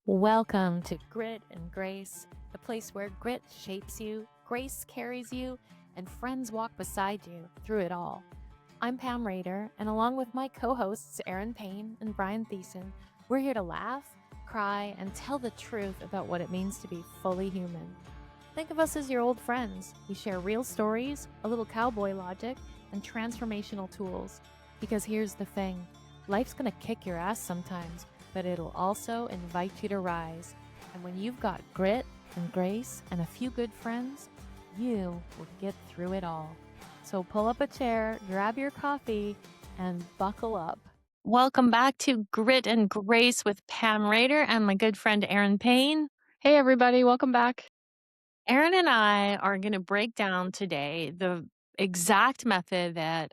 Welcome to Grit and Grace, the place where grit shapes you, grace carries you, and friends walk beside you through it all. I'm Pam Rader, and along with my co-hosts Erin Payne and Brian Thiessen, we're here to laugh, cry, and tell the truth about what it means to be fully human. Think of us as your old friends. We share real stories, a little cowboy logic, and transformational tools. Because here's the thing, life's gonna kick your ass sometimes, but it'll also invite you to rise. And when you've got grit and grace and a few good friends, you will get through it all. So pull up a chair, grab your coffee, and buckle up. Welcome back to Grit and Grace with Pam Rader and my good friend Erin Payne. Hey, everybody. Welcome back. Erin and I are going to break down today the exact method that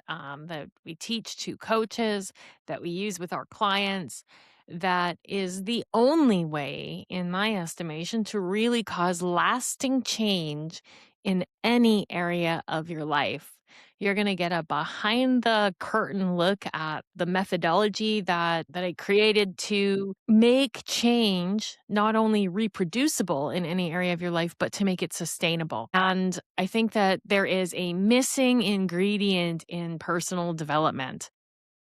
we teach to coaches, that we use with our clients, that is the only way, in my estimation, to really cause lasting change in any area of your life. You're going to get a behind the curtain look at the methodology that I created to make change not only reproducible in any area of your life, but to make it sustainable. And I think that there is a missing ingredient in personal development.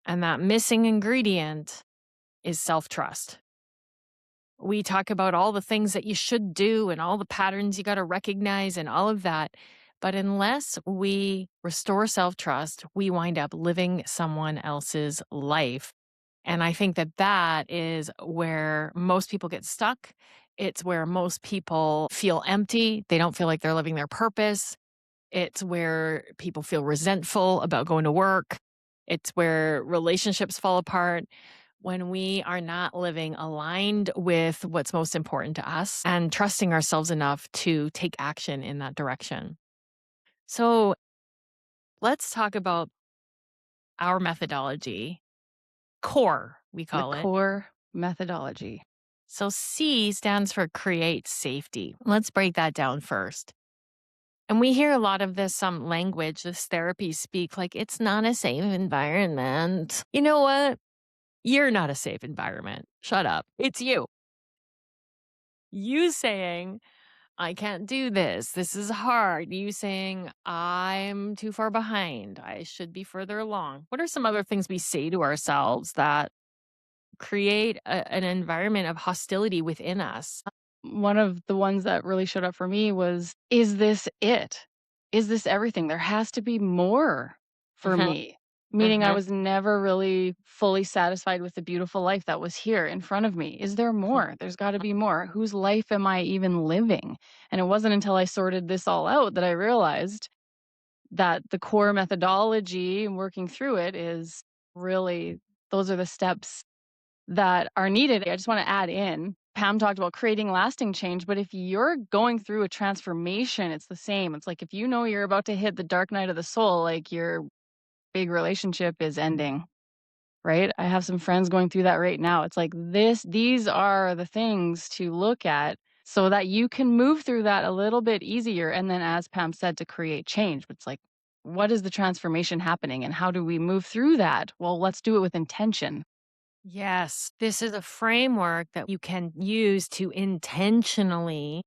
And that missing ingredient is self-trust. We talk about all the things that you should do and all the patterns you got to recognize and all of that. But unless we restore self-trust, we wind up living someone else's life. And I think that that is where most people get stuck. It's where most people feel empty. They don't feel like they're living their purpose. It's where people feel resentful about going to work. It's where relationships fall apart when we are not living aligned with what's most important to us and trusting ourselves enough to take action in that direction. So let's talk about our methodology. C.O.R.E, we call it. The C.O.R.E methodology. So C stands for create safety. Let's break that down first. And we hear a lot of this language, this therapy speak like it's not a safe environment. You know what? You're not a safe environment. Shut up. It's you. You saying, I can't do this. This is hard. You saying, I'm too far behind. I should be further along. What are some other things we say to ourselves that create an environment of hostility within us? One of the ones that really showed up for me was, is this it? Is this everything? There has to be more for me. Meaning I was never really fully satisfied with the beautiful life that was here in front of me. Is there more? There's got to be more. Whose life am I even living? And it wasn't until I sorted this all out that I realized that the C.O.R.E methodology and working through it is really, those are the steps that are needed. I just want to add in, Pam talked about creating lasting change, but if you're going through a transformation, it's the same. It's like if you know you're about to hit the dark night of the soul, like your big relationship is ending, right? I have some friends going through that right now. It's like these are the things to look at so that you can move through that a little bit easier. And then, as Pam said, to create change. It's like, what is the transformation happening and how do we move through that? Well, let's do it with intention. Yes, this is a framework that you can use to intentionally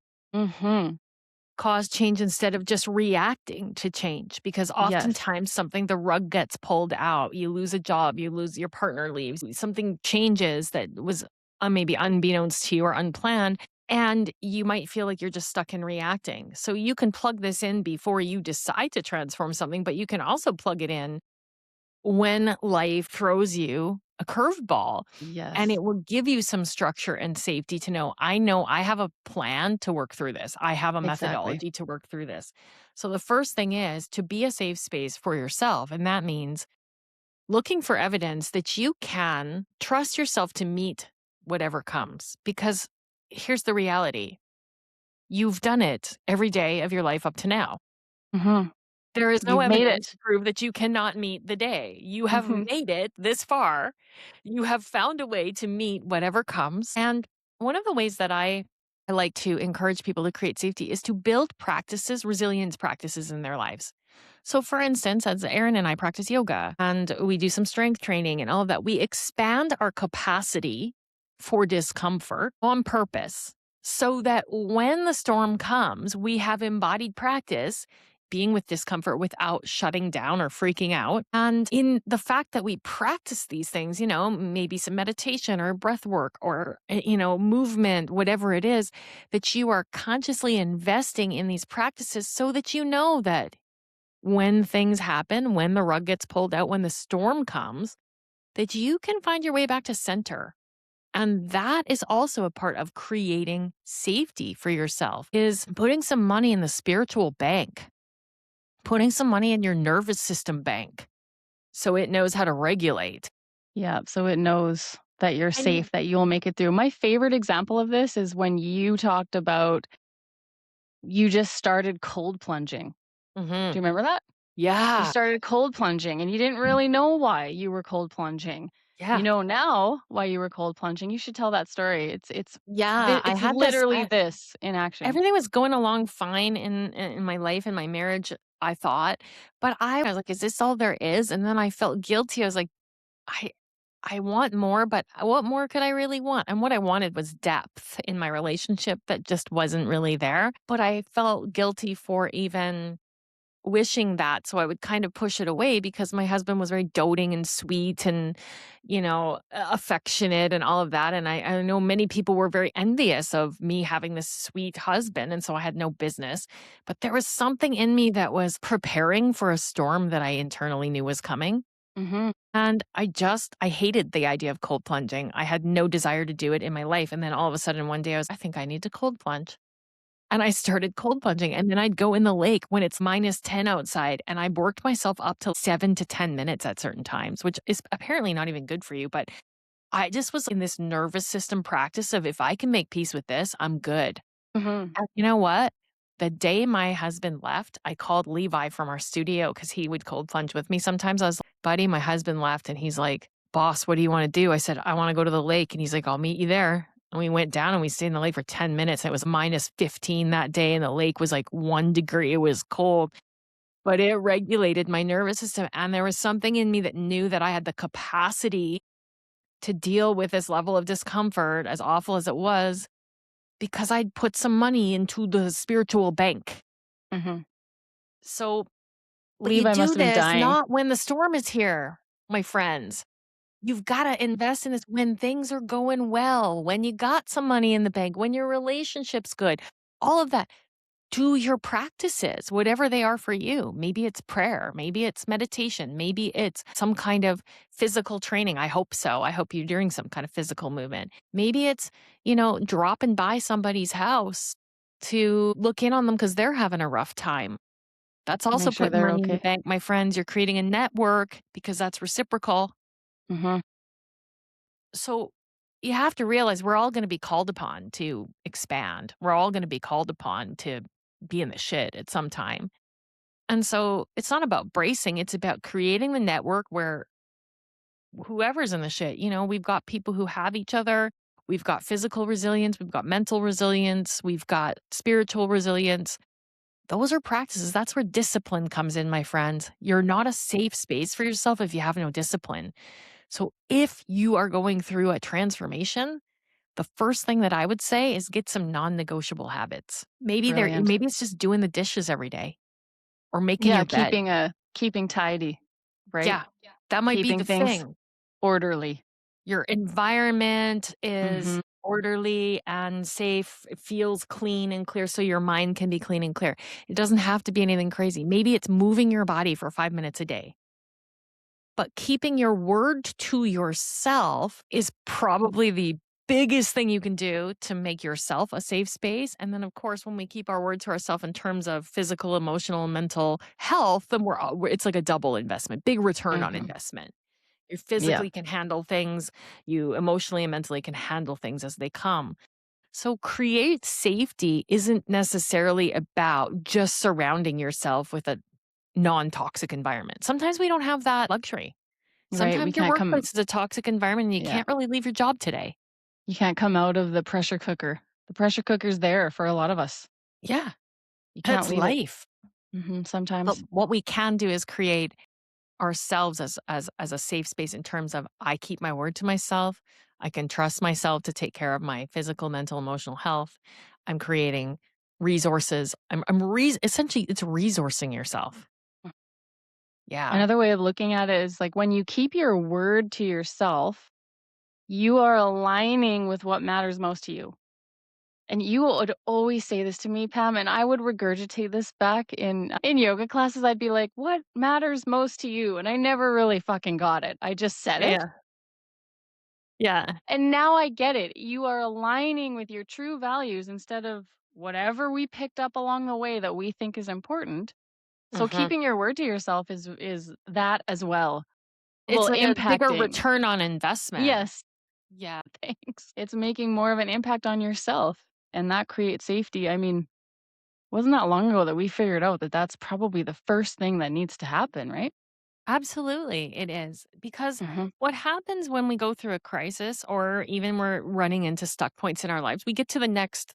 cause change instead of just reacting to change. Because oftentimes the rug gets pulled out. You lose a job, you lose your partner leaves, something changes that was maybe unbeknownst to you or unplanned. And you might feel like you're just stuck in reacting. So you can plug this in before you decide to transform something, but you can also plug it in when life throws you a curveball. Yes. And it will give you some structure and safety to know I have a plan to work through this. I have a methodology to work through this. So the first thing is to be a safe space for yourself. And that means looking for evidence that you can trust yourself to meet whatever comes. Because here's the reality. You've done it every day of your life up to now. There is no evidence to prove that you cannot meet the day. You have made it this far. You have found a way to meet whatever comes. And one of the ways that I like to encourage people to create safety is to build practices, resilience practices in their lives. So for instance, as Erin and I practice yoga and we do some strength training and all of that, we expand our capacity for discomfort on purpose so that when the storm comes, we have embodied practice being with discomfort without shutting down or freaking out. And in the fact that we practice these things, maybe some meditation or breath work or, movement, whatever it is, that you are consciously investing in these practices so that you know that when things happen, when the rug gets pulled out, when the storm comes, that you can find your way back to center. And that is also a part of creating safety for yourself is putting some money in the spiritual bank, putting some money in your nervous system bank so it knows how to regulate. Yeah, so it knows that you're And safe, that you'll make it through. My favorite example of this is when you talked about you just started cold plunging. Do Mhm. you remember that? You Yeah. started cold plunging and you didn't really know why you were cold plunging. You Yeah. know now why you were cold plunging. You should tell that story. Yeah. I It's had this literally this in action. everything was going along fine in my life and my marriage, I thought. But I was like, is this all there is? And then I felt guilty. I was like, I I want more, but what more could I really want? And what I wanted was depth in my relationship that just wasn't really there. But I felt guilty for even wishing that. So I would kind of push it away because my husband was very doting and sweet and, affectionate and all of that. And I know many people were very envious of me having this sweet husband. And so I had no business. But there was something in me that was preparing for a storm that I internally knew was coming. Mhm. And I hated the idea of cold plunging. I had no desire to do it in my life. And then all of a sudden one day I think I need to cold plunge. And I started cold plunging. And then I'd go in the lake when it's -10 outside. And I worked myself up to 7 to 10 minutes at certain times, which is apparently not even good for you. But I just was in this nervous system practice of if I can make peace with this, I'm good. Mhm. And you know what? The day my husband left, I called Levi from our studio because he would cold plunge with me sometimes. I was like, buddy, my husband left. And he's like, boss, what do you want to do? I said, I want to go to the lake. And he's like, I'll meet you there. And we went down and we stayed in the lake for 10 minutes. And it was -15 that day. And the lake was like 1 degree. It was cold, but it regulated my nervous system. And there was something in me that knew that I had the capacity to deal with this level of discomfort, as awful as it was, because I'd put some money into the spiritual bank. Mhm. So, but you Levi must do have been this dying. not when the storm is here, my friends. You've got to invest in this when things are going well, when you got some money in the bank, when your relationship's good, all of that. Do your practices, whatever they are for you. Maybe it's prayer, maybe it's meditation, maybe it's some kind of physical training. I hope so. I hope you're doing some kind of physical movement. Maybe it's, dropping by somebody's house to look in on them because they're having a rough time. That's also Make sure putting they're money in the okay. bank, my friends. You're creating a network because that's reciprocal. Mhm. So you have to realize we're all going to be called upon to expand. We're all going to be called upon to be in the shit at some time. And so it's not about bracing, it's about creating the network where whoever's in the shit, we've got people who have each other. We've got physical resilience, we've got mental resilience, we've got spiritual resilience. Those are practices. That's where discipline comes in, my friends. You're not a safe space for yourself if you have no discipline. So if you are going through a transformation, the first thing that I would say is get some non-negotiable habits. Brilliant. Maybe it's just doing the dishes every day or making Yeah, your bed. keeping tidy, right? Yeah, that might be Keeping the things thing. orderly. Your environment is Mhm. orderly and safe. It feels clean and clear so your mind can be clean and clear. It doesn't have to be anything crazy. Maybe it's moving your body for 5 minutes a day. But keeping your word to yourself is probably the biggest thing you can do to make yourself a safe space. And then, of course, when we keep our word to ourselves in terms of physical, emotional, and mental health, then it's like a double investment, big return on Mhm. investment. You Yeah, physically can handle things, you emotionally and mentally can handle things as they come. So, create safety isn't necessarily about just surrounding yourself with a non toxic environment. Sometimes we don't have that luxury. right, we Sometimes your can't come workplace is a toxic environment and you yeah, can't really leave your job today. you can't come out of the pressure cooker. The pressure cooker's there for a lot of us. Yeah, You can't that's leave it. life. Mhm, But sometimes. what we can do is create ourselves as a safe space in terms of I keep my word to myself. I can trust myself to take care of my physical, mental, emotional health. I'm creating resources. Essentially, it's resourcing yourself. Yeah. Another way of looking at it is like when you keep your word to yourself, you are aligning with what matters most to you. And you would always say this to me, Pam, and I would regurgitate this back in yoga classes. I'd be like, "What matters most to you?" And I never really fucking got it. I just said it. Yeah. Yeah. And now I get it. You are aligning with your true values instead of whatever we picked up along the way that we think is important. So Mhm. keeping your word to yourself is that as well. It's Well, like a bigger impacting. return on investment. Yes, Yeah. thanks. It's making more of an impact on yourself, and that creates safety. I mean, wasn't that long ago that we figured out that that's probably the first thing that needs to happen, right? Absolutely, it is. Because Mhm. what happens when we go through a crisis or even we're running into stuck points in our lives, we get to the next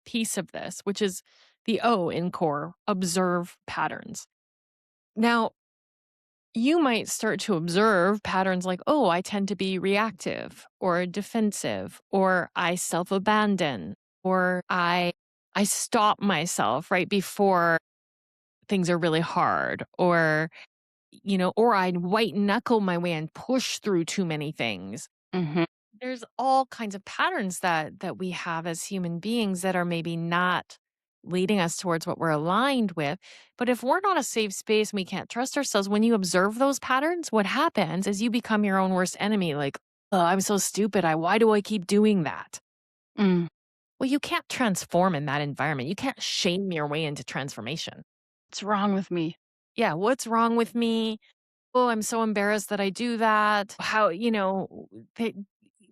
piece of this, which is the O in core, observe patterns. Now, you might start to observe patterns like, oh, I tend to be reactive or defensive, or I self-abandon, or I stop myself right before things are really hard, or I'd white knuckle my way and push through too many things. Mhm. There's all kinds of patterns that we have as human beings that are maybe not leading us towards what we're aligned with. But if we're not a safe space and we can't trust ourselves, when you observe those patterns, what happens is you become your own worst enemy. Like, oh, I'm so stupid. Why do I keep doing that? Mm. Well, you can't transform in that environment. You can't shame your way into transformation. What's wrong with me? Yeah, what's wrong with me? Oh, I'm so embarrassed that I do that. That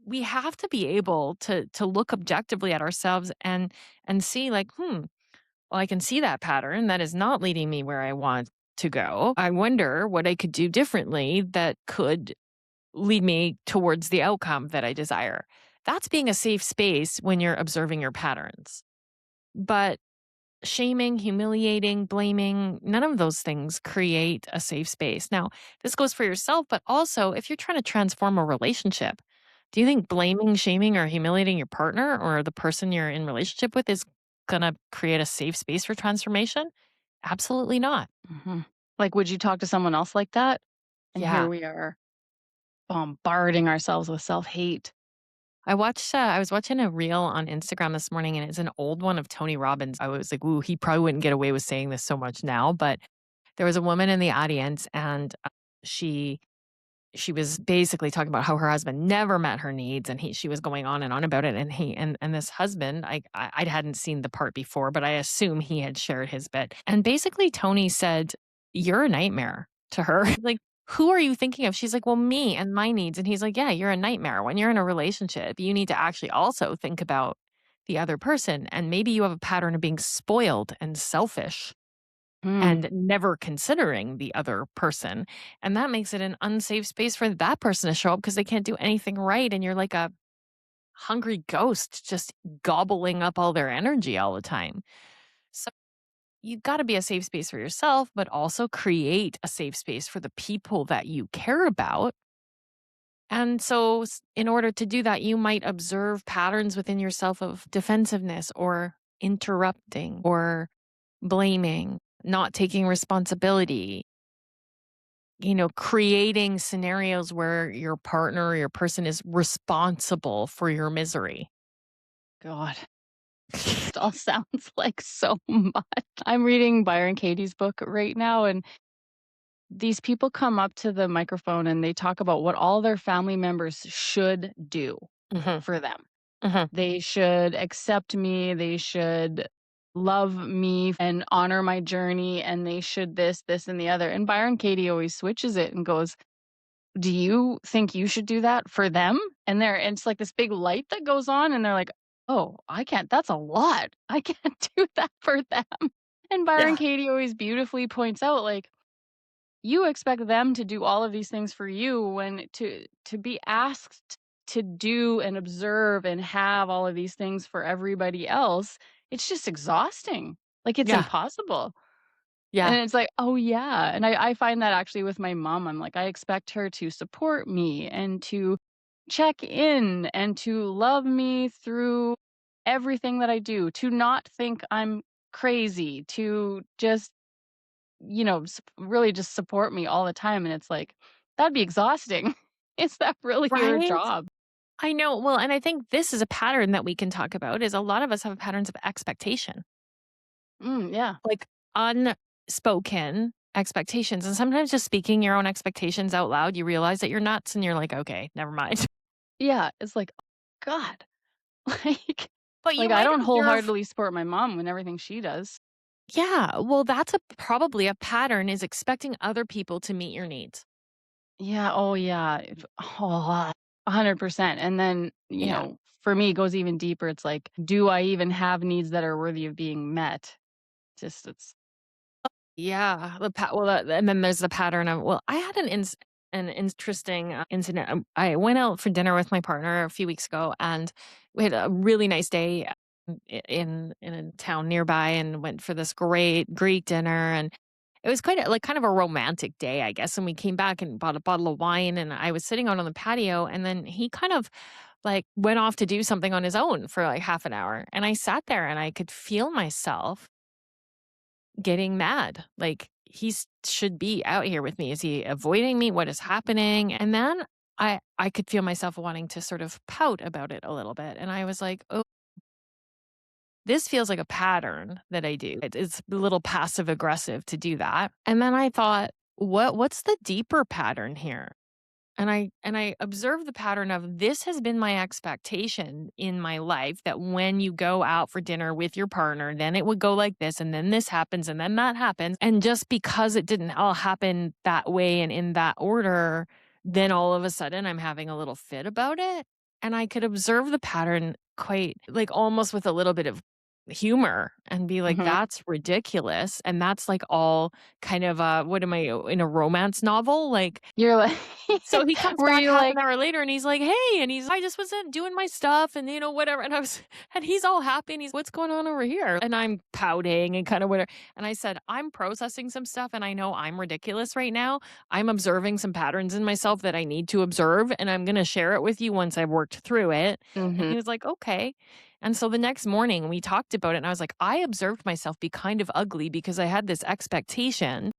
we have to be able to look objectively at ourselves and see like, well, I can see that pattern that is not leading me where I want to go. I wonder what I could do differently that could lead me towards the outcome that I desire. That's being a safe space when you're observing your patterns. But shaming, humiliating, blaming, none of those things create a safe space. Now, this goes for yourself, but also if you're trying to transform a relationship, do you think blaming, shaming, or humiliating your partner or the person you're in relationship with is going to create a safe space for transformation? Absolutely not. Mhm. Like, would you talk to someone else like that? And here Yeah. we are bombarding ourselves with self-hate. I was watching a reel on Instagram this morning and it's an old one of Tony Robbins. I was like, ooh, he probably wouldn't get away with saying this so much now, but there was a woman in the audience and she she was basically talking about how her husband never met her needs and she was going on and on about it and this husband I hadn't seen the part before but I assume he had shared his bit and basically Tony said you're a nightmare to her like who are you thinking of? She's like, well, me and my needs. And he's like, yeah, you're a nightmare. When you're in a relationship, you need to actually also think about the other person. And maybe you have a pattern of being spoiled and selfish Mm. and never considering the other person. And that makes it an unsafe space for that person to show up because they can't do anything right. And you're like a hungry ghost just gobbling up all their energy all the time. So you've got to be a safe space for yourself, but also create a safe space for the people that you care about. And so, in order to do that, you might observe patterns within yourself of defensiveness or interrupting or blaming, not taking responsibility, creating scenarios where your partner or your person is responsible for your misery. God, just all sounds like so much. I'm reading Byron Katie's book right now, and these people come up to the microphone and they talk about what all their family members should do Mhm, for them. mhm. They should accept me, they should love me and honor my journey, and they should this, this, and the other. And Byron Katie always switches it and goes, do you think you should do that for them? And it's like this big light that goes on, and they're like, "Oh, I can't. That's a lot. I can't do that for them." And Byron Yeah, Katie always beautifully points out, like, you expect them to do all of these things for you when to be asked to do and observe and have all of these things for everybody else, it's just exhausting. Like, it's yeah, impossible. And yeah, it's like, "Oh, yeah." And I find that actually with my mom, I'm like, I expect her to support me and to check in and to love me through everything that I do, to not think I'm crazy, to just, really just support me all the time. And it's like, that'd be exhausting. Is that really your Right? job? I know. Well, and I think this is a pattern that we can talk about is a lot of us have patterns of expectation, Yeah. like unspoken expectations. And sometimes just speaking your own expectations out loud, you realize that you're nuts and you're like, okay, never mind. Yeah. It's like, God, like, But you like I might don't observe, wholeheartedly support my mom in everything she does. yeah, well, that's probably a pattern is expecting other people to meet your needs. Yeah, oh yeah, 100%. And then, Yeah. for me, it goes even deeper. It's like, do I even have needs that are worthy of being met? Just it's Yeah, well, and then there's the pattern of well, I had an interesting incident. I went out for dinner with my partner a few weeks ago, and we had a really nice day in a town nearby, and went for this great Greek dinner, and it was quite like kind of a romantic day, I guess. And we came back and bought a bottle of wine, and I was sitting out on the patio, and then he kind of like went off to do something on his own for like half an hour, and I sat there and I could feel myself getting mad. Like, should be out here with me. Is he avoiding me? What is happening? And then I could feel myself wanting to sort of pout about it a little bit. And I was like, "Oh, this feels like a pattern that I do. It's a little passive aggressive to do that." And then I thought, what's the deeper pattern here? And I observed the pattern of this has been my expectation in my life that when you go out for dinner with your partner, then it would go like this, and then this happens, and then that happens. And just because it didn't all happen that way and in that order, then all of a sudden I'm having a little fit about it. And I could observe the pattern quite like almost with a little bit of humor and be like, mhm. that's ridiculous. And that's like all kind of what am I in a romance novel? Like You're like so he comes were back you half an like hour later and he's like, "Hey," and I just was doing my stuff and whatever. And I was and he's all happy and he's, "What's going on over here?" And I'm pouting and kind of whatever. And I said, "I'm processing some stuff and I know I'm ridiculous right now. I'm observing some patterns in myself that I need to observe and I'm going to share it with you once I've worked through it." And mhm. he was like, "Okay." And so the next morning we talked about it and I was like, "I observed myself be kind of ugly because I had this expectation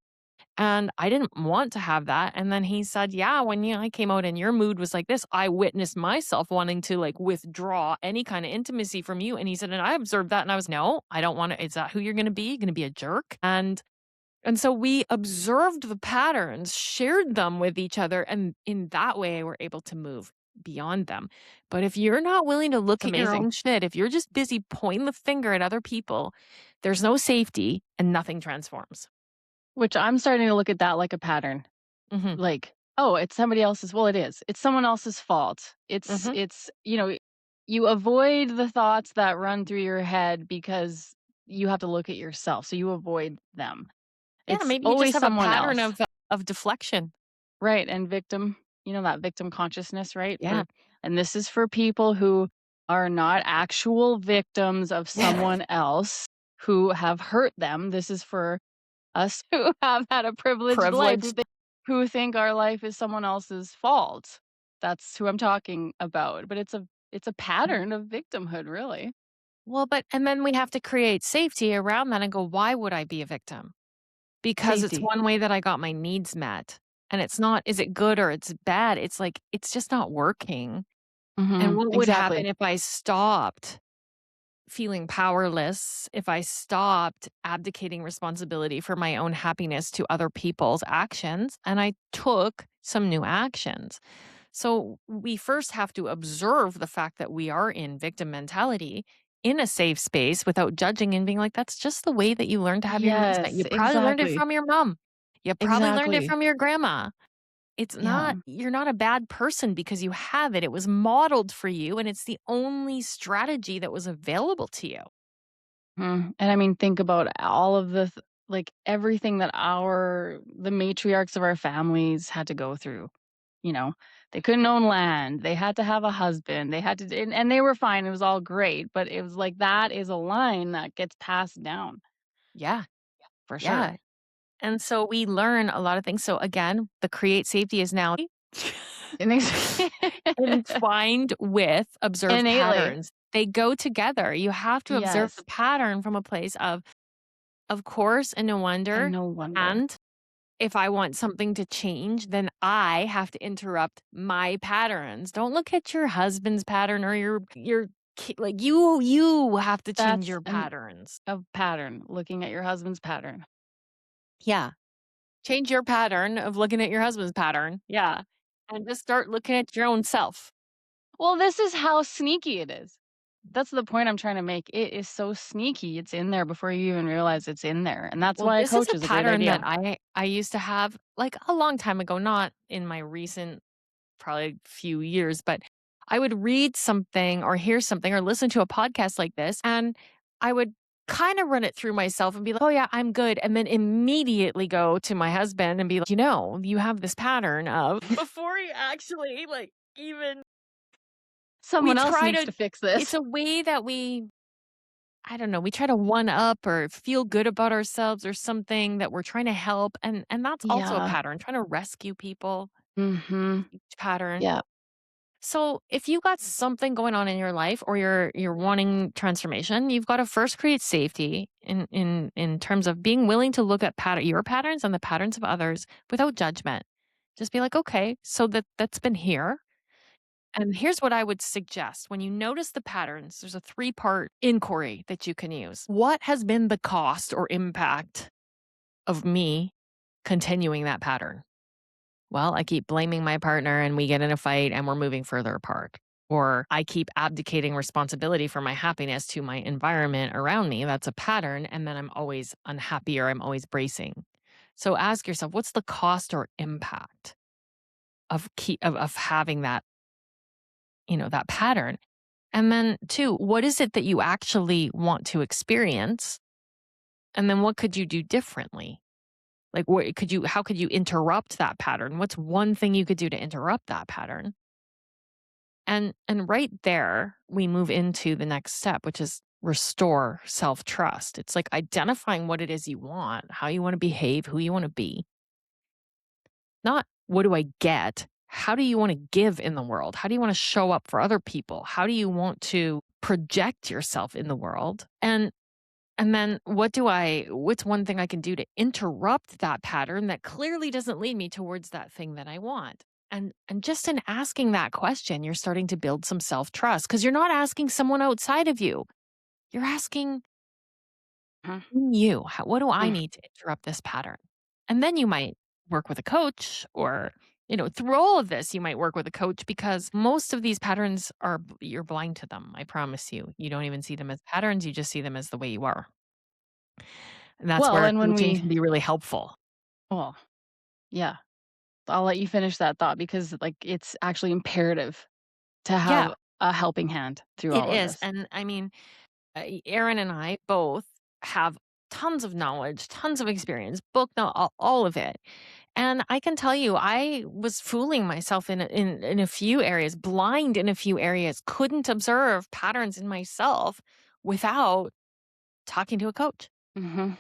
and I didn't want to have that." And then he said, "Yeah, when I came out and your mood was like this, I witnessed myself wanting to like withdraw any kind of intimacy from you." And he said, "And I observed that and I was, no, I don't want to. Is that who you're going to be? You're going to be a jerk?" And so we observed the patterns, shared them with each other, and in that way we're able to move beyond them. But if you're not willing to look It's at your amazing. own shit, if you're just busy pointing the finger at other people, there's no safety and nothing transforms. Which I'm starting to look at that like a pattern. Mhm. Like, "Oh, it's somebody else's." Well, it is. It's someone else's fault. Mhm. You avoid the thoughts that run through your head because you have to look at yourself, so you avoid them. Yeah, It's maybe you just always have a someone pattern else. of deflection. Right, and victim, that victim consciousness, right? Yeah. And this is for people who are not actual victims of someone else who have hurt them. This is for us who have had a privileged life, Privileged. who think our life is someone else's fault. That's who I'm talking about. But it's a pattern of victimhood, really. Well, but and then we have to create safety around that and go, "Why would I be a victim?" Because it's Safety. one way that I got my needs met. And it's not, is it good or it's bad? It's like, it's just not working. And what would Exactly. happen if I stopped feeling powerless, if I stopped abdicating responsibility for my own happiness to other people's actions and I took some new actions? So we first have to observe the fact that we are in victim mentality in a safe space without judging and being like, that's just the way that you learn to have your needs met. Yes, You probably learned it exactly. from your mom. You probably learned it Exactly. from your grandma. It's Yeah. not, you're not a bad person because you have it. It was modeled for you and it's the only strategy that was available to you. And I mean, think about all of like everything that the matriarchs of our families had to go through. You know, they couldn't own land. They had to have a husband. They had to, and they were fine. It was all great. But it was like that is a line that gets passed down Yeah. for sure. Yeah. And so we learn a lot of things. So again, the create safety is now And Entwined with observed innately. patterns. They go together. You have to observe Yes, the pattern from a place of course, and no and wonder, no wonder. and if I want something to change, then I have to interrupt my patterns. Don't look at your husband's pattern or your like, you have to change That's your an patterns. a pattern, looking at your husband's pattern. Yeah. Change your pattern of looking at your husband's pattern. Yeah. And just start looking at your own self. Well, this is how sneaky it is. That's the point I'm trying to make. It is so sneaky. It's in there before you even realize it's in there, and that's Well, why a this is coach a is a great pattern that idea. I used to have, like, a long time ago, not in my recent, probably few years, but I would read something or hear something or listen to a podcast like this, and I would kinda run it through myself and be like, "Oh, yeah, I'm good," and then immediately go to my husband and be like, "You know, you have this pattern of" before he actually, like, even we Someone else try needs to to fix it's this. a way that we I don't know, we try to one up or feel good about ourselves or something that we're trying to help, and that's also a Yeah. pattern, trying to rescue people, Mhm. each pattern. Yeah. So, if you got something going on in your life or you're wanting transformation, you've got to first create safety in terms of being willing to look at your patterns and the patterns of others without judgment. Just be like, "Okay, so that's been here." And here's what I would suggest. When you notice the patterns, there's a three-part inquiry that you can use. What has been the cost or impact of me continuing that pattern? Well, I keep blaming my partner and we get in a fight and we're moving further apart. Or I keep abdicating responsibility for my happiness to my environment around me. That's a pattern. And then I'm always unhappy or I'm always bracing. So ask yourself, what's the cost or impact of having that, that pattern? And then two, what is it that you actually want to experience? And then what could you do differently? Like how could you interrupt that pattern? What's one thing you could do to interrupt that pattern? And right there, we move into the next step, which is restore self-trust. It's like identifying what it is you want, how you want to behave, who you want to be. Not what do I get? How do you want to give in the world? How do you want to show up for other people? How do you want to project yourself in the world? And then what's one thing I can do to interrupt that pattern that clearly doesn't lead me towards that thing that I want? And just in asking that question, you're starting to build some self-trust because you're not asking someone outside of you. You're asking Mhm. you, what do I Mm. need to interrupt this pattern? And then you might work with a coach or through all of this, you might work with a coach because most of these patterns you're blind to them. I promise you. You don't even see them as patterns. You just see them as the way you are. And that's Well, where and when coaching we can be really helpful. well, yeah, I'll let you finish that thought because, like, it's actually imperative to Yeah, have a helping hand through it all of is. this. And I mean, Aaron and I both have tons of knowledge, tons of experience, all of it. And I can tell you, I was fooling myself in a few areas, blind in a few areas, couldn't observe patterns in myself without talking to a coach. Mhm.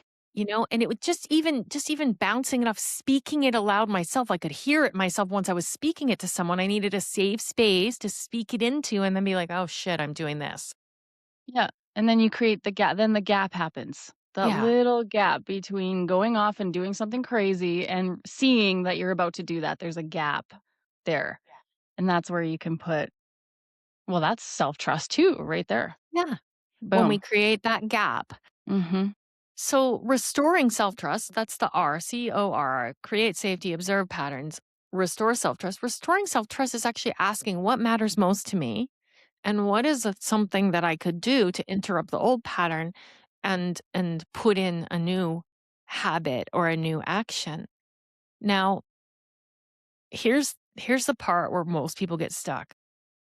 And it would just even bouncing it off, speaking it aloud myself. I could hear it myself once I was speaking it to someone. I needed a safe space to speak it into and then be like, oh shit, I'm doing this. Yeah, and then you create the gap then the gap happens. That Yeah. little gap between going off and doing something crazy and seeing that you're about to do that, there's a gap there, and that's where you can put well, that's self-trust too, right there. Yeah. When we Boom. create that gap. Mhm. So restoring self-trust, that's the R, C-O-R, create safety, observe patterns, restore self-trust. Restoring self-trust is actually asking what matters most to me and what is something that I could do to interrupt the old pattern and put in a new habit or a new action. Now, here's the part where most people get stuck.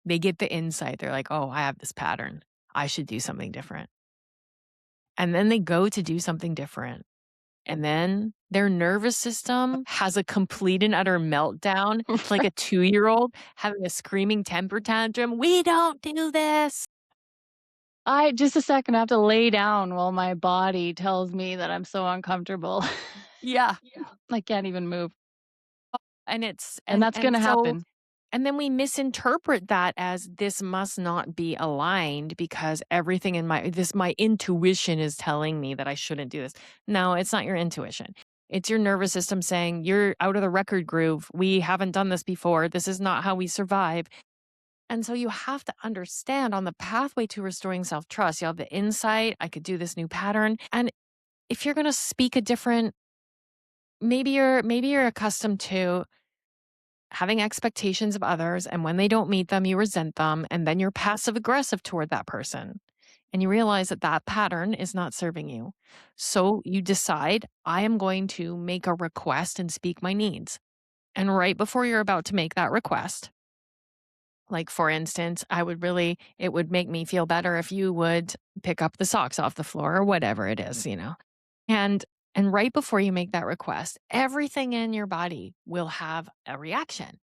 They get the insight. They're like, "Oh, I have this pattern. I should do something different." And then they go to do something different. And then their nervous system has a complete and utter meltdown, like a 2-year-old having a screaming temper tantrum. "We don't do this." I just a second, I have to lay down while my body tells me that I'm so uncomfortable. Yeah. I can't even move, And it's and and that's and gonna so happen. And then we misinterpret that as this must not be aligned because everything in my intuition is telling me that I shouldn't do this. No, it's not your intuition. It's your nervous system saying you're out of the record groove. We haven't done this before. This is not how we survive. And so you have to understand on the pathway to restoring self-trust, you have the insight, I could do this new pattern. And if you're going to speak a different, maybe you're accustomed to having expectations of others, and when they don't meet them, you resent them, and then you're passive aggressive toward that person. And you realize that that pattern is not serving you. So you decide, I am going to make a request and speak my needs. And right before you're about to make that request, like for instance, it would make me feel better if you would pick up the socks off the floor or whatever it is. And and right before you make that request, everything in your body will have a reaction.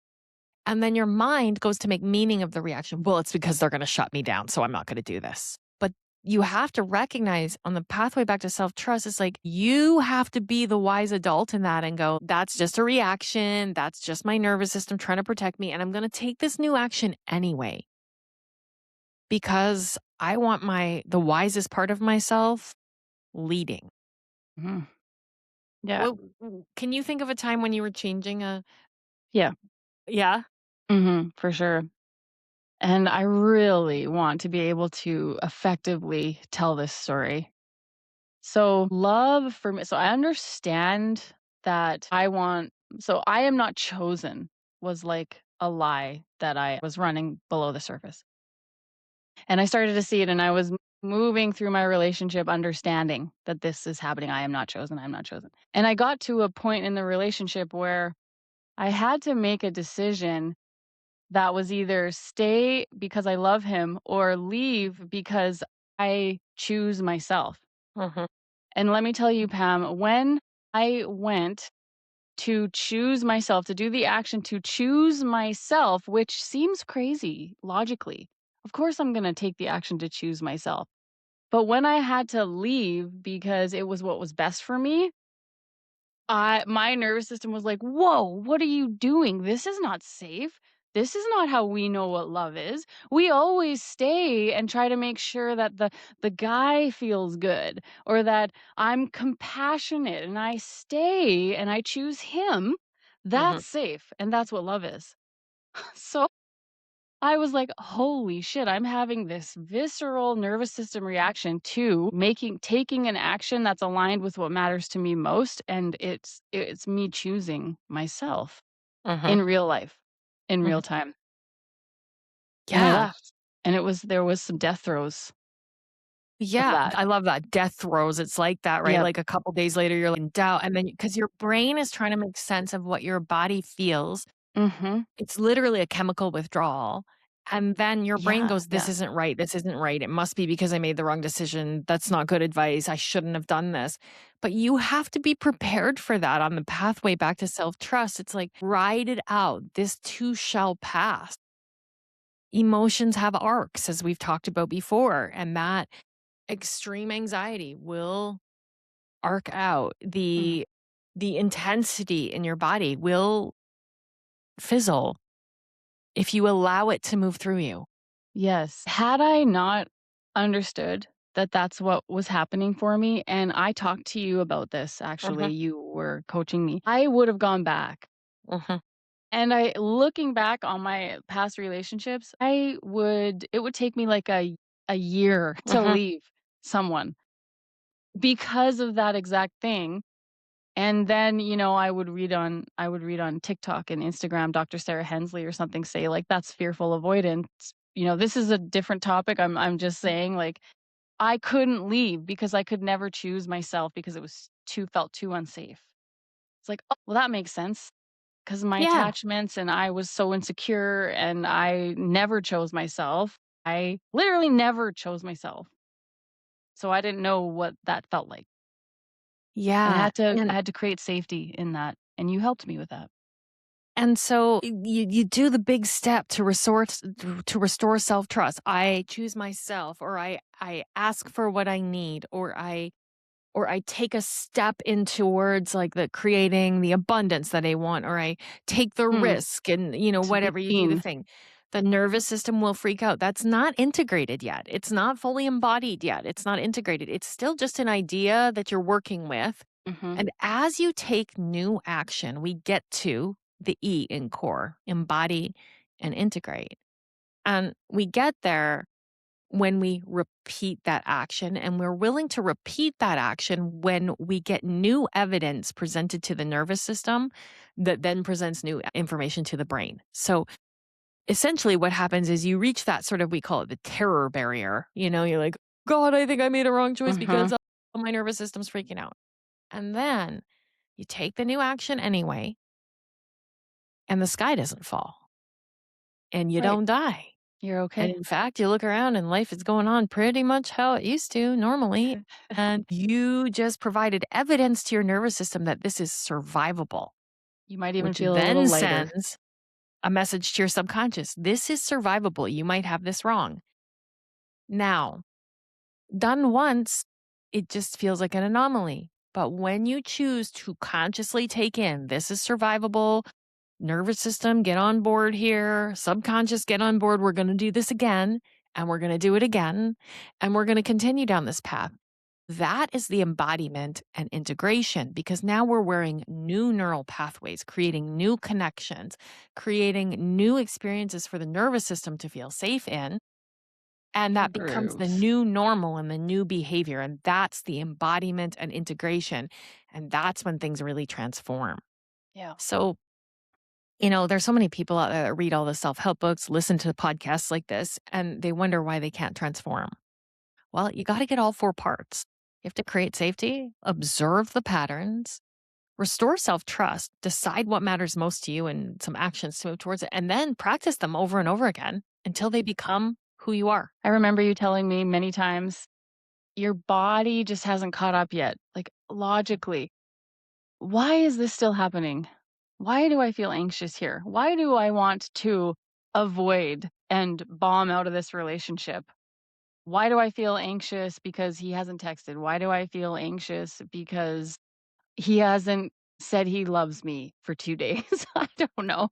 And then your mind goes to make meaning of the reaction. Well, it's because they're going to shut me down, so I'm not going to do this. But you have to recognize on the pathway back to self trust, it's like you have to be the wise adult in that and go, that's just a reaction. That's just my nervous system trying to protect me. And I'm going to take this new action anyway because I want the wisest part of myself leading. Mhm. Yeah. Well, can you think of a time when you were changing Yeah. yeah? For sure. And I really want to be able to effectively tell this story. So, love for me, so I understand that I am not chosen was like a lie that I was running below the surface. And I started to see it, and I was moving through my relationship understanding that this is happening. I am not chosen. I'm not chosen. And I got to a point in the relationship where I had to make a decision that was either stay because I love him or leave because I choose myself. Mhm. And let me tell you, Pam, when I went to choose myself, to do the action to choose myself, which seems crazy logically. Of course, I'm going to take the action to choose myself. But when I had to leave because it was what was best for me, my nervous system was like, "Whoa, what are you doing? This is not safe. This is not how we know what love is. We always stay and try to make sure that the guy feels good or that I'm compassionate and I stay and I choose him. Mhm. That's safe and that's what love is." So I was like, "Holy shit, I'm having this visceral nervous system reaction to taking an action that's aligned with what matters to me most, and it's me choosing myself Mhm. in real life, in real Mhm. time." And I Yeah. left, and there was some death throes of Yeah, that. I love that. Death throes, it's like that, right? Yep. Like a couple days later, you're like in doubt, and then because your brain is trying to make sense of what your body feels, Mhm. it's literally a chemical withdrawal, and then your brain Yeah, goes, "This yeah. isn't right, this isn't right. It must be because I made the wrong decision. That's not good advice. I shouldn't have done this." But you have to be prepared for that on the pathway back to self-trust. It's like, ride it out. This too shall pass. Emotions have arcs, as we've talked about before, and that extreme anxiety will arc out. Mhm. The intensity in your body will fizzle if you allow it to move through you. Yes. Had I not understood that that's what was happening for me, and I talked to you about this, actually, Mhm, you were coaching me, I would have gone back. mhm, And I looking back on my past relationships, it would take me like a year to mhm. leave someone because of that exact thing. And then, I would read on TikTok and Instagram, Dr. Sarah Hensley or something say like that's fearful avoidance. This is a different topic. I'm just saying like I couldn't leave because I could never choose myself because it was too felt too unsafe. It's like, oh, well, that makes sense. 'Cause my Yeah, attachments and I was so insecure and I never chose myself. I literally never chose myself. So I didn't know what that felt like. And yeah, I had to create safety in that, and you helped me with that. and so you do the big step to restore self-trust. I choose myself, or I ask for what I need, or or I take a step in towards like the creating the abundance that I want, or I take the Mm, risk and, to be whatever you do the seen. thing. The nervous system will freak out. That's not integrated yet. It's not fully embodied yet. It's not integrated. It's still just an idea that you're working with. Mhm. And as you take new action, we get to the E in core, embody and integrate. And we get there when we repeat that action, and we're willing to repeat that action when we get new evidence presented to the nervous system that then presents new information to the brain. So essentially what happens is you reach that sort of, we call it the terror barrier. You're like, God, I think I made a wrong choice because Mhm. my nervous system's freaking out. And then you take the new action anyway, and the sky doesn't fall and you Right. don't die. You're And okay. in fact, you look around and life is going on pretty much how it used to normally. And you just provided evidence to your nervous system that this is survivable, You might even which feel a little then lighter. sends a message to your subconscious. This is survivable. You might have this wrong. Now, done once, it just feels like an anomaly. But when you choose to consciously take in, this is survivable, nervous system, get on board here, subconscious, get on board. We're going to do this again, and we're going to do it again, and we're going to continue down this path. That is the embodiment and integration because now we're wearing new neural pathways, creating new connections, creating new experiences for the nervous system to feel safe in. And that becomes the Improves. new normal and the new behavior. And that's the embodiment and integration. And that's when things really transform. Yeah. So, there's so many people out there that read all the self help books, listen to podcasts like this, and they wonder why they can't transform. Well, you got to get all four parts. You have to create safety, observe the patterns, restore self trust, decide what matters most to you and some actions to move towards it, and then practice them over and over again until they become who you are. I remember you telling me many times, your body just hasn't caught up yet. Like, logically, why is this still happening? Why do I feel anxious here? Why do I want to avoid and bomb out of this relationship? Why do I feel anxious because he hasn't texted? Why do I feel anxious because he hasn't said he loves me for 2 days? I don't know.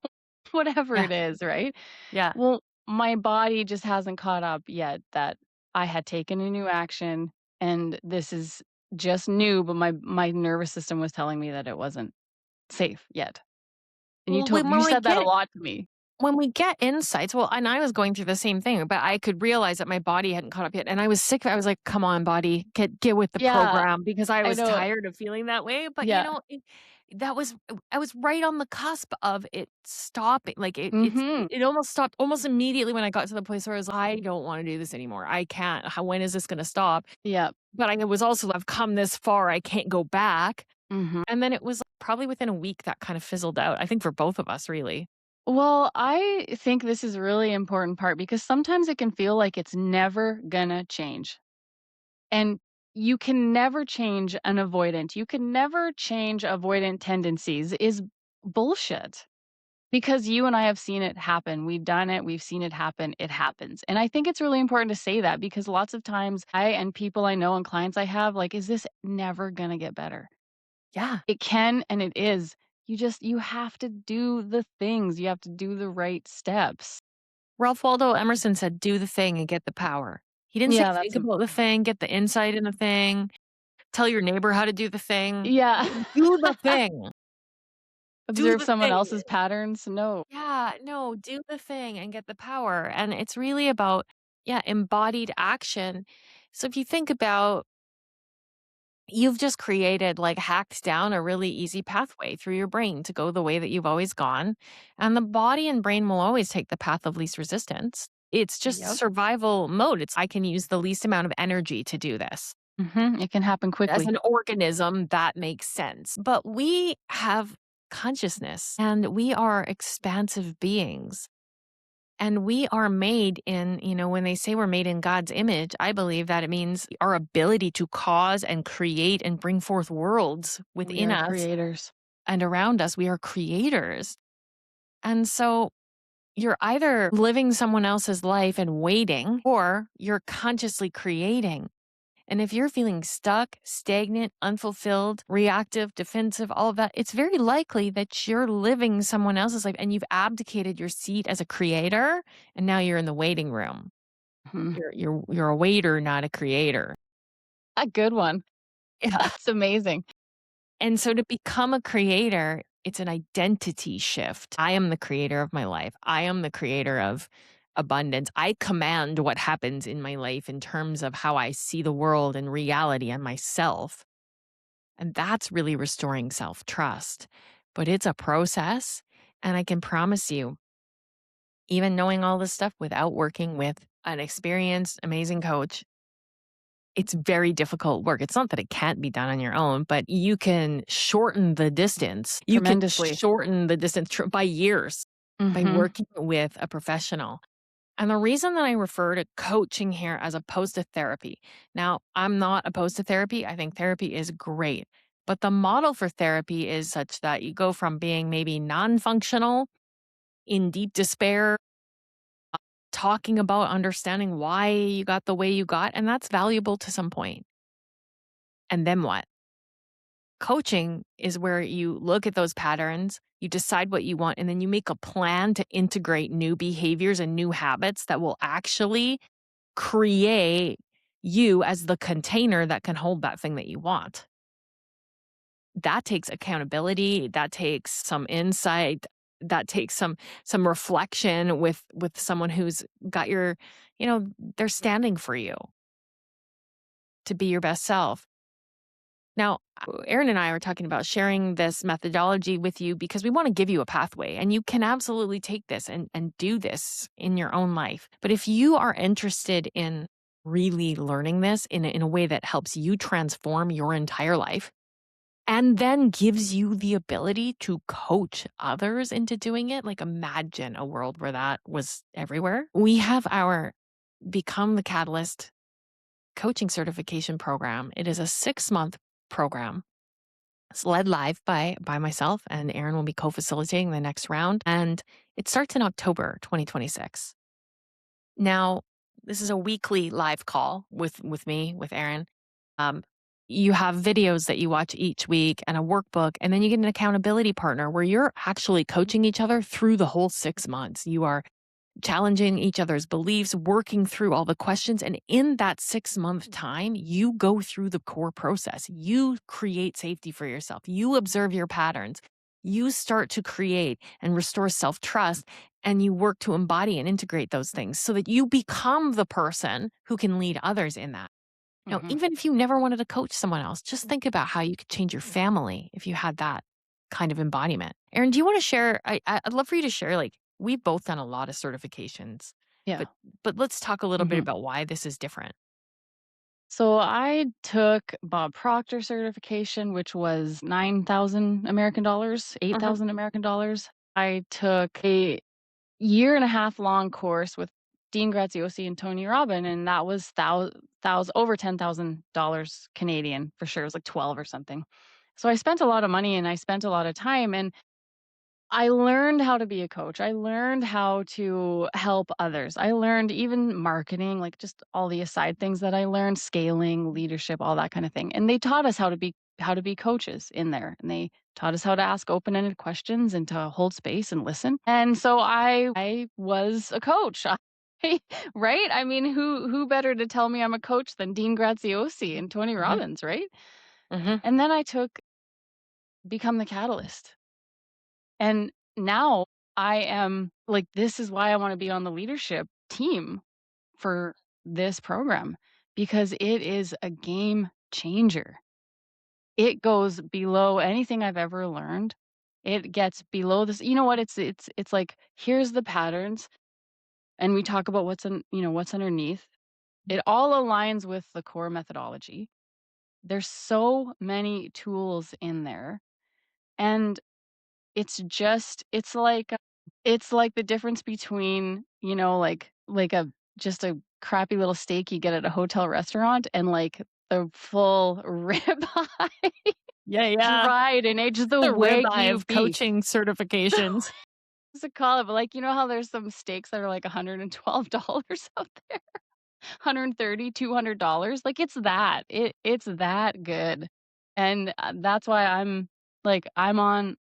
Whatever Yeah. it is, right? Yeah. Well, my body just hasn't caught up yet that I had taken a new action and this is just new, but my nervous system was telling me that it wasn't safe yet. And Well, you said that a lot to me. when we get insights, well, and I was going through the same thing, but I could realize that my body hadn't caught up yet. And I was sick. I was like, come on, body, get with the Yeah, program because I I was know. tired of feeling that way. But Yeah. that was, I was right on the cusp of it stopping. Like Mhm. it almost stopped almost immediately when I got to the place where I was, I don't want to do this anymore. I can't. When is this going to stop? Yeah. But I was also, I've come this far. I can't go back. Mhm. And then it was probably within a week that kind of fizzled out. I think for both of us, really. Well, I think this is a really important part because sometimes it can feel like it's never gonna change. And you can never change an avoidant. You can never change avoidant tendencies is bullshit. Because you and I have seen it happen. We've done it. We've seen it happen. It happens. And I think it's really important to say that because lots of times I and people I know and clients I have, like, is this never going to get better? Yeah. It can and it is. You have to do the things. You have to do the right steps. Ralph Waldo Emerson said, "Do the thing and get the power." He didn't say Yeah, think about the thing, get the insight in the thing, tell your neighbor how to do the thing. yeah. Do the thing. Do Observe the someone thing. else's patterns. No. Yeah, no, do the thing and get the power. And it's really about, yeah, embodied action. So if you think about you've just created like hacked down a really easy pathway through your brain to go the way that you've always gone. And the body and brain will always take the path of least resistance. It's just Yep. survival mode. It's I can use the least amount of energy to do this. It can happen As quickly. an organism, that makes sense. But we have consciousness and we are expansive beings. And we are made in, when they say we're made in God's image, I believe that it means our ability to cause and create and bring forth worlds We within are us creators. and around us. We are creators. And so you're either living someone else's life and waiting, or you're consciously creating. And if you're feeling stuck, stagnant, unfulfilled, reactive, defensive, all of that, it's very likely that you're living someone else's life and you've abdicated your seat as a creator and now you're in the waiting room. Mhm. You're a waiter, not a creator. A good one. Yeah. That's amazing. And so to become a creator, it's an identity shift. I am the creator of my life. I am the creator of abundance. I command what happens in my life in terms of how I see the world and reality and myself. And that's really restoring self trust. But it's a process. And I can promise you, even knowing all this stuff without working with an experienced, amazing coach, it's very difficult work. It's not that it can't be done on your own, but you can shorten the distance. You can Tremendously. shorten the distance by years by Mhm. working with a professional. And the reason that I refer to coaching here as opposed to therapy. Now, I'm not opposed to therapy. I think therapy is great. But the model for therapy is such that you go from being maybe non functional, in deep despair, talking about understanding why you got the way you got. And that's valuable to some point. And then what? Coaching is where you look at those patterns, you decide what you want, and then you make a plan to integrate new behaviors and new habits that will actually create you as the container that can hold that thing that you want. That takes accountability, that takes some insight, that takes some reflection with someone who's got your, they're standing for you to be your best self. Now, Erin and I are talking about sharing this methodology with you because we want to give you a pathway and you can absolutely take this and do this in your own life. But if you are interested in really learning this in a way that helps you transform your entire life and then gives you the ability to coach others into doing it, like imagine a world where that was everywhere. We have our Become the Catalyst coaching certification program. It is a 6-month program. It's led live by myself, and Erin will be co-facilitating the next round, and it starts in October 2026. Now, this is a weekly live call with me, with Erin. Um, you have videos that you watch each week and a workbook, and then you get an accountability partner where you're actually coaching each other through the whole 6 months. You are challenging each other's beliefs, working through all the questions. And in that 6-month time, you go through the core process. You create safety for yourself. You observe your patterns. You start to create and restore self trust. And you work to embody and integrate those things so that you become the person who can lead others in that. Now, Mhm. even if you never wanted to coach someone else, just think about how you could change your family if you had that kind of embodiment. Erin, do you want to share? I'd love for you to share. Like we've both done a lot of certifications, Yeah. but let's talk a little bit Mhm. about why this is different. So I took Bob Proctor certification, which was 9,000 American dollars, Hmm. 8,000 American dollars. I took a year and a half long course with Dean Graziosi and Tony Robbins, and that was over $10,000 Canadian for sure. It was like 12 or something. So I spent a lot of money and I spent a lot of time, and I learned how to be a coach. I learned how to help others. I learned even marketing, like just all the aside things that I learned, scaling, leadership, all that kind of thing. And they taught us how to be coaches in there. And they taught us how to ask open-ended questions and to hold space and listen. And so I was a coach. Right? I mean, who better to tell me I'm a coach than Dean Graziosi and Tony Hmm. Robbins, right? Hmm. And then I took Become the Catalyst. And now I am like, this is why I want to be on the leadership team for this program because it is a game changer. It goes below anything I've ever learned. It gets below this. You know what? It's like here's the patterns, and we talk about what's underneath. It all aligns with the core methodology. There's so many tools in there, and it's like the difference between, like a just a crappy little steak you get at a hotel restaurant and, like, the full ribeye, Yeah, yeah. dried and aged the The ribeye Wagyu of beef. coaching certifications. What's it called? But, like, you know how there's some steaks that are, like, $112 out there? 130, $200. Like, it's that good. And, that's why I'm on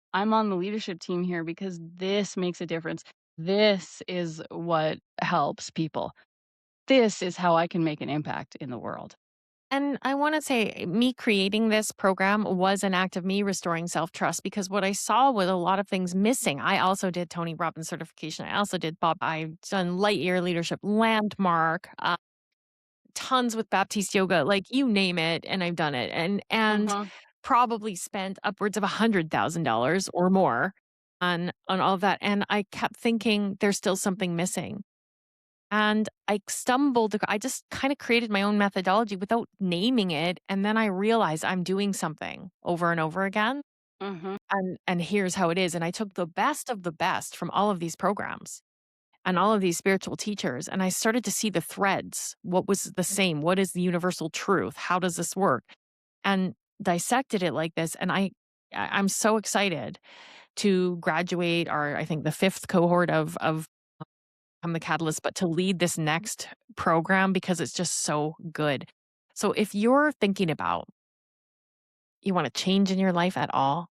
the leadership team here because this makes a difference. This is what helps people. This is how I can make an impact in the world. And I want to say, me creating this program was an act of me restoring self trust because what I saw was a lot of things missing. I also did Tony Robbins certification. I also did Bob. I've done Lightyear Leadership Landmark, tons with Baptiste Yoga, like you name it, and I've done it, and Mhm, probably spent upwards of $100,000 or more on all of that. And I kept thinking there's still something missing. And I just kind of created my own methodology without naming it. And then I realized I'm doing something over and over again. mhm. And here's how it is. And I took the best of the best from all of these programs and all of these spiritual teachers. And I started to see the threads. What was the same? What is the universal truth? How does this work? And dissected it like this. And I'm so excited to graduate our, I think the fifth cohort of I'm the catalyst, but to lead this next program because it's just so good. So if you're thinking about you want to change in your life at all,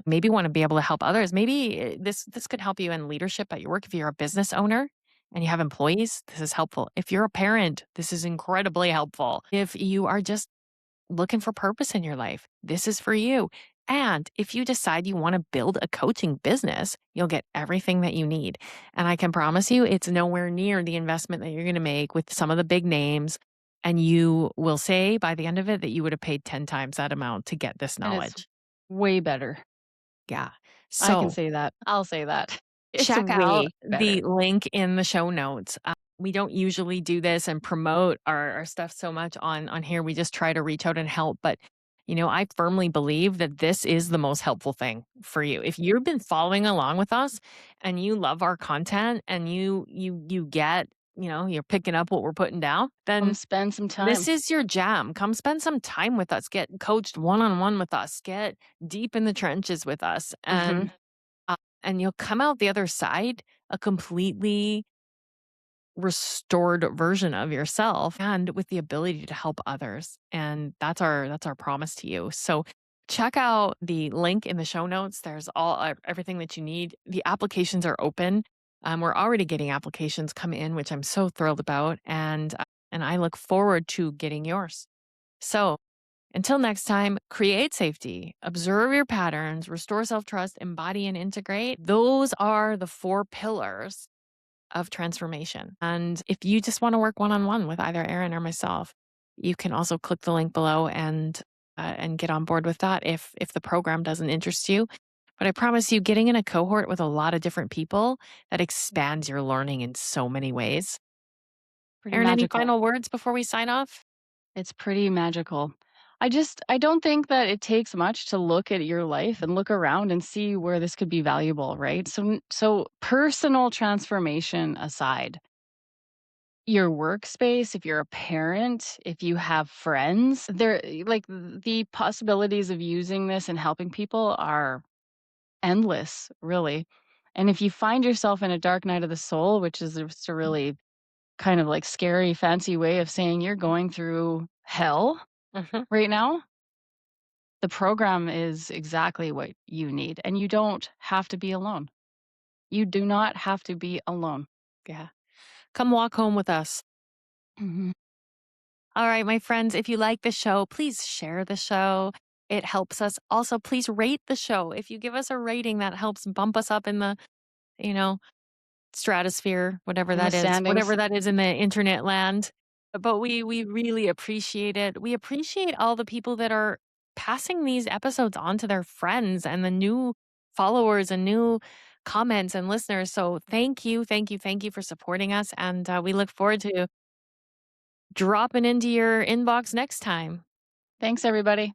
maybe want to be able to help others, maybe this could help you in leadership at your work. If you're a business owner and you have employees, this is helpful. If you're a parent, this is incredibly helpful. If you are just looking for purpose in your life, this is for you. And if you decide you want to build a coaching business, you'll get everything that you need. And I can promise you, it's nowhere near the investment that you're going to make with some of the big names. And you will say by the end of it that you would have paid 10 times that amount to get this And it's knowledge. way better. Yeah. I can So say that. I'll say that. It's check out way better. the link in the show notes. We don't usually do this and promote our stuff so much on here. We just try to reach out and help. But I firmly believe that this is the most helpful thing for you. If you've been following along with us and you love our content and you get, you're picking up what we're putting down, Come then spend some this time. is your jam. Come spend some time with us. Get coached one-on-one with us. Get deep in the trenches with us. Mhm. And you'll come out the other side a completely restored version of yourself and with the ability to help others. And that's our promise to you. So check out the link in the show notes. There's everything that you need. The applications are open. We're already getting applications come in, which I'm so thrilled about, and I look forward to getting yours. So until next time, create safety, observe your patterns, restore self trust, embody and integrate. Those are the four pillars of transformation. And if you just want to work one on one with either Erin or myself, you can also click the link below and get on board with that if the program doesn't interest you. But I promise you, getting in a cohort with a lot of different people that expands your learning in so many ways. Pretty Erin, any magical. final words before we sign off? It's pretty magical. I don't think that it takes much to look at your life and look around and see where this could be valuable, right? So personal transformation aside, your workspace, if you're a parent, if you have friends, the possibilities of using this and helping people are endless, really. And if you find yourself in a dark night of the soul, which is just a really kind of like scary, fancy way of saying you're going through hell Mhm. right now, the program is exactly what you need. And you don't have to be alone. You do not have to be alone. Yeah. Come walk home with us. Mhm. All right, my friends, if you like the show, please share the show. It helps us. Also, please rate the show. If you give us a rating, that helps bump us up in the, you know, stratosphere, In the whatever standings. that is in the internet land. But we really appreciate it. We appreciate all the people that are passing these episodes on to their friends and the new followers and new comments and listeners. So thank you, thank you, thank you for supporting us. And we look forward to dropping into your inbox next time. Thanks, everybody.